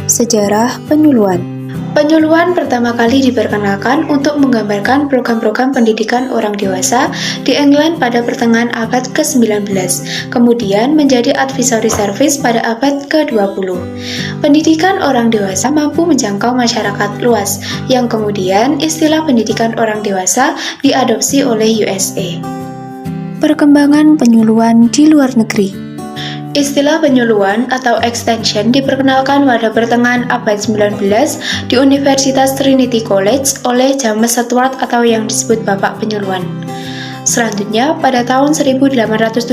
Sejarah penyuluhan. Penyuluhan pertama kali diperkenalkan untuk menggambarkan program-program pendidikan orang dewasa di England pada pertengahan abad ke-19, kemudian menjadi advisory service pada abad ke-20. Pendidikan orang dewasa mampu menjangkau masyarakat luas, yang kemudian istilah pendidikan orang dewasa diadopsi oleh USA. Perkembangan penyuluhan di luar negeri. Istilah penyuluhan atau extension diperkenalkan pada pertengahan abad 19 di Universitas Trinity College oleh James Stewart atau yang disebut Bapak Penyuluhan. Selanjutnya, pada tahun 1871,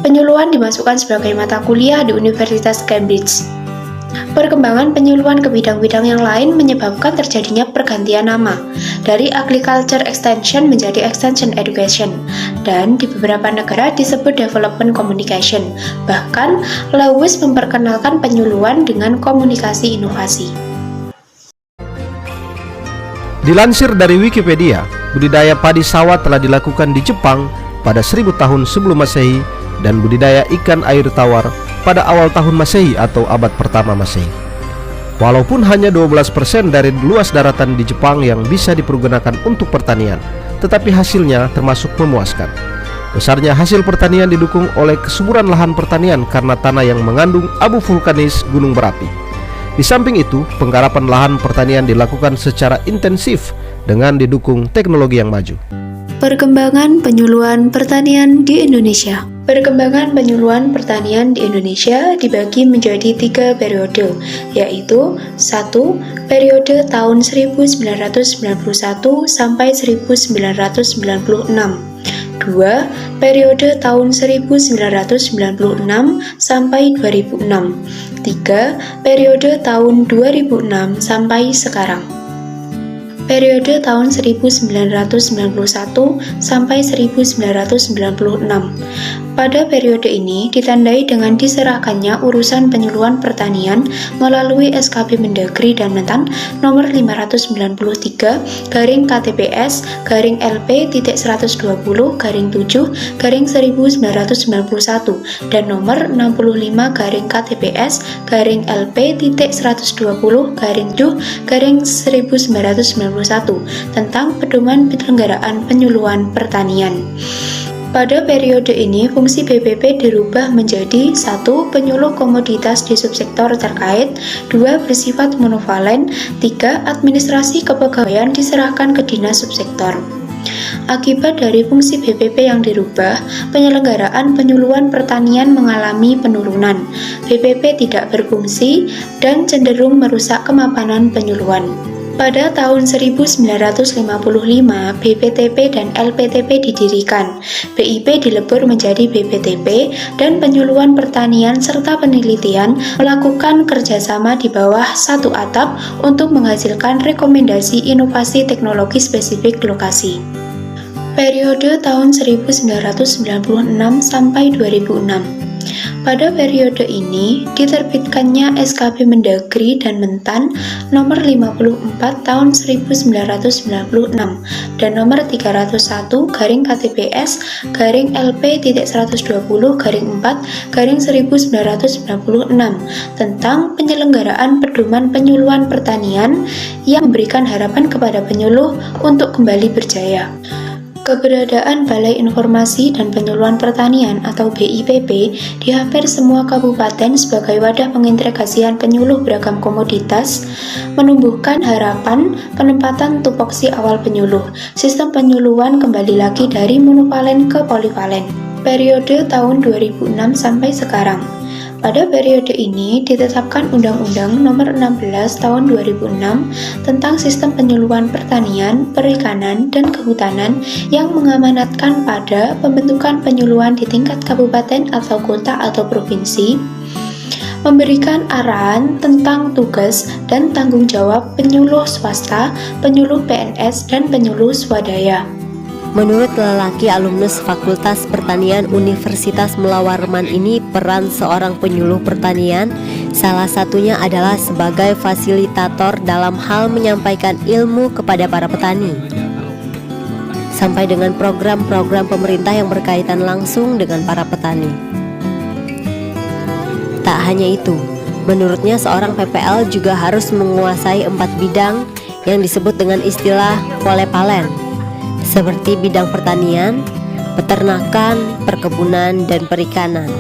penyuluhan dimasukkan sebagai mata kuliah di Universitas Cambridge. Perkembangan penyuluhan ke bidang-bidang yang lain menyebabkan terjadinya pergantian nama dari Agriculture Extension menjadi Extension Education, dan di beberapa negara disebut Development Communication. Bahkan, Lewis memperkenalkan penyuluhan dengan komunikasi inovasi. Dilansir dari Wikipedia, budidaya padi sawah telah dilakukan di Jepang pada 1000 tahun sebelum Masehi dan budidaya ikan air tawar pada awal tahun Masehi atau abad pertama Masehi. Walaupun hanya 12% dari luas daratan di Jepang yang bisa dipergunakan untuk pertanian, tetapi hasilnya termasuk memuaskan. Besarnya hasil pertanian didukung oleh kesuburan lahan pertanian karena tanah yang mengandung abu vulkanis gunung berapi. Di samping itu, penggarapan lahan pertanian dilakukan secara intensif dengan didukung teknologi yang maju. Perkembangan penyuluhan pertanian di Indonesia. Perkembangan penyuluhan pertanian di Indonesia dibagi menjadi 3 periode, yaitu 1. Periode tahun 1991 sampai 1996. 2. Periode tahun 1996 sampai 2006. 3. Periode tahun 2006 sampai sekarang. Periode tahun 1991 sampai 1996. Pada periode ini ditandai dengan diserahkannya urusan penyuluhan pertanian melalui SKP Mendagri dan Mentan nomor 593/KTPS/LP-120/7/1991 dan nomor 65/KTPS/LP-7/1991 tentang pedoman penyelenggaraan penyuluhan pertanian. Pada periode ini, fungsi BPP dirubah menjadi 1. Penyuluh komoditas di subsektor terkait, 2. Bersifat monofalen, 3. Administrasi kepegawaian diserahkan ke dinas subsektor. Akibat dari fungsi BPP yang dirubah, penyelenggaraan penyuluhan pertanian mengalami penurunan. BPP tidak berfungsi dan cenderung merusak kemapanan penyuluhan. Pada tahun 1955, BPTP dan LPTP didirikan. BIP dilebur menjadi BPTP dan penyuluhan pertanian serta penelitian melakukan kerjasama di bawah satu atap untuk menghasilkan rekomendasi inovasi teknologi spesifik lokasi. Periode tahun 1996 sampai 2006. Pada periode ini diterbitkannya SKP Mendagri dan Mentan nomor 54 tahun 1996 dan nomor 301/KTPS/LP-120/4/1996 tentang penyelenggaraan pedoman penyuluhan pertanian yang memberikan harapan kepada penyuluh untuk kembali berjaya. Keberadaan Balai Informasi dan Penyuluhan Pertanian atau BIPP di hampir semua kabupaten sebagai wadah pengintegrasian penyuluh beragam komoditas menumbuhkan harapan penempatan tupoksi awal penyuluh. Sistem penyuluhan kembali lagi dari monofalen ke polivalen. Periode tahun 2006 sampai sekarang. Pada periode ini ditetapkan Undang-Undang Nomor 16 Tahun 2006 tentang Sistem Penyuluhan Pertanian, Perikanan, dan Kehutanan yang mengamanatkan pada pembentukan penyuluhan di tingkat kabupaten atau kota atau provinsi, memberikan arahan tentang tugas dan tanggung jawab penyuluh swasta, penyuluh PNS, dan penyuluh swadaya. Menurut lelaki alumnus Fakultas Pertanian Universitas Mulawarman ini, peran seorang penyuluh pertanian salah satunya adalah sebagai fasilitator dalam hal menyampaikan ilmu kepada para petani, sampai dengan program-program pemerintah yang berkaitan langsung dengan para petani. Tak hanya itu, Menurutnya seorang PPL juga harus menguasai 4 bidang yang disebut dengan istilah polepalen, seperti bidang pertanian, peternakan, perkebunan, dan perikanan.